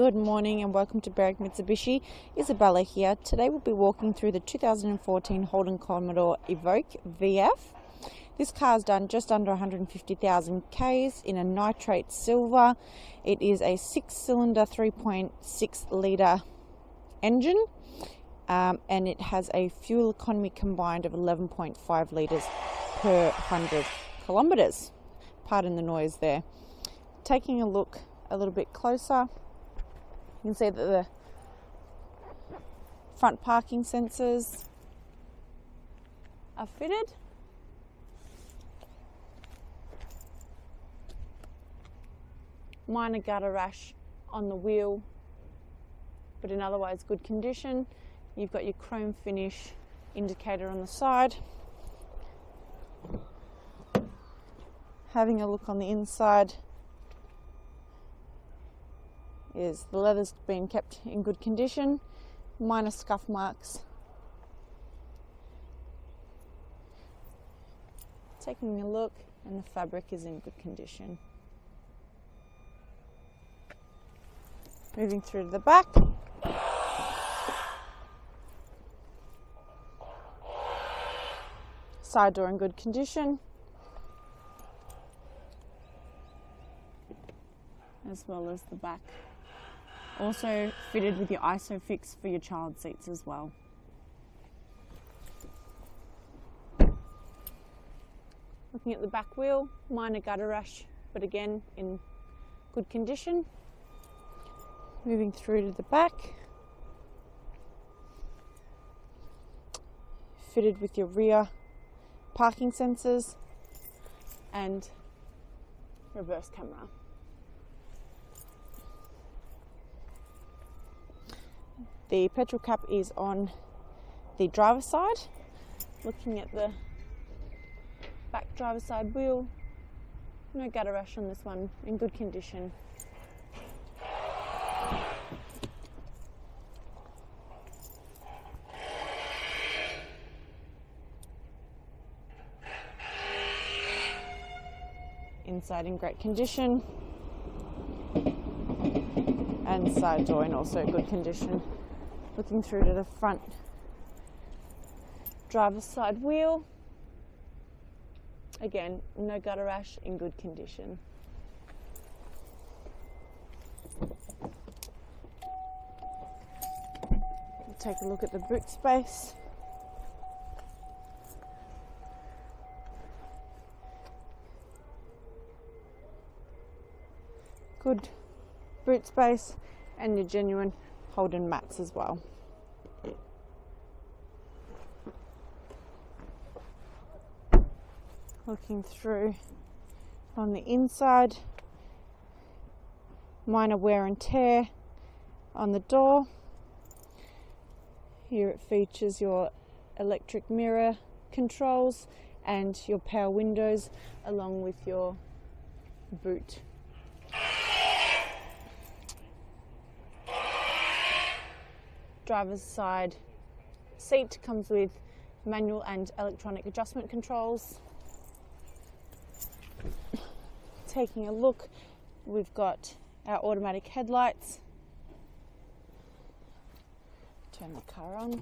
Good morning and welcome to Berwick Mitsubishi. Isabella here. Today we'll be walking through the 2014 Holden Commodore Evoque VF. This car's done just under 150,000 Ks in a nitrate silver. It is a 6-cylinder 3.6 litre engine and it has a fuel economy combined of 11.5 litres per 100 kilometres. Pardon the noise there. Taking a look a little bit closer, you can see that the front parking sensors are fitted. Minor gutter rash on the wheel, but in otherwise good condition. You've got your chrome finish indicator on the side. Having a look on the inside, is the leather's been kept in good condition, minor scuff marks. Taking a look, and the fabric is in good condition. Moving through to the back. Side door in good condition, as well as the back. Also fitted with your ISOFIX for your child seats as well. Looking at the back wheel, minor gutter rash, but again in good condition. Moving through to the back. Fitted with your rear parking sensors and reverse camera. The petrol cap is on the driver's side. Looking at the back driver's side wheel, no gutter rash on this one, in good condition. Inside in great condition, and side door in also good condition. Looking through to the front driver's side wheel, again no gutter rash, in good condition. We'll take a look at the boot space. Good boot space and your genuine Holden mats as well. Looking through on the inside, minor wear and tear on the door. Here it features your electric mirror controls and your power windows along with your boot. Driver's side seat comes with manual and electronic adjustment controls. Taking a look, we've got our automatic headlights. Turn the car on.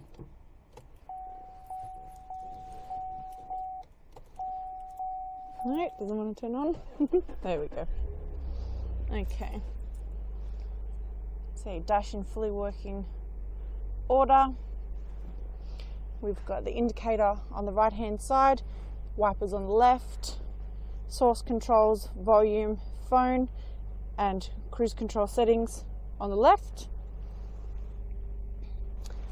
No, doesn't want to turn on. There we go. Okay. So dash in fully working order. We've got the indicator on the right hand side, wipers on the left, source controls, volume, phone and cruise control settings on the left.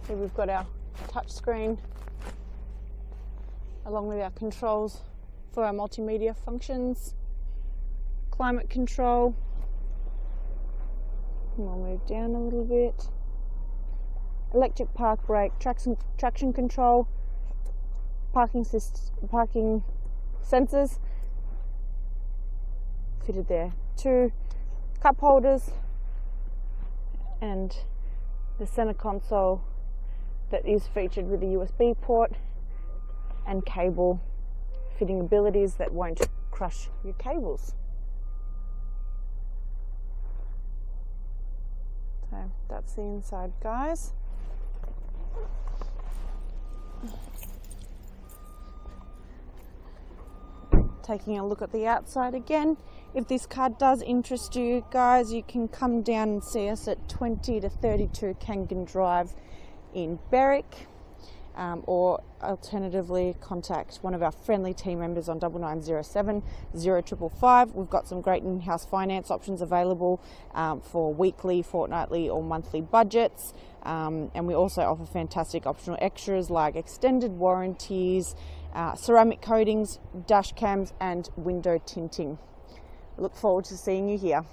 Here we've got our touch screen along with our controls for our multimedia functions, climate control. We'll move down a little bit. Electric park brake, traction control, parking sensors fitted there. 2 cup holders and the center console that is featured with a USB port and cable fitting abilities that won't crush your cables. So that's the inside, guys. Taking a look at the outside again. If this car does interest you guys, you can come down and see us at 20 to 32 Kangan Drive in Berwick, or alternatively contact one of our friendly team members on 9907 0555. We've got some great in-house finance options available for weekly, fortnightly or monthly budgets, and we also offer fantastic optional extras like extended warranties, ceramic coatings, dash cams and window tinting. I look forward to seeing you here.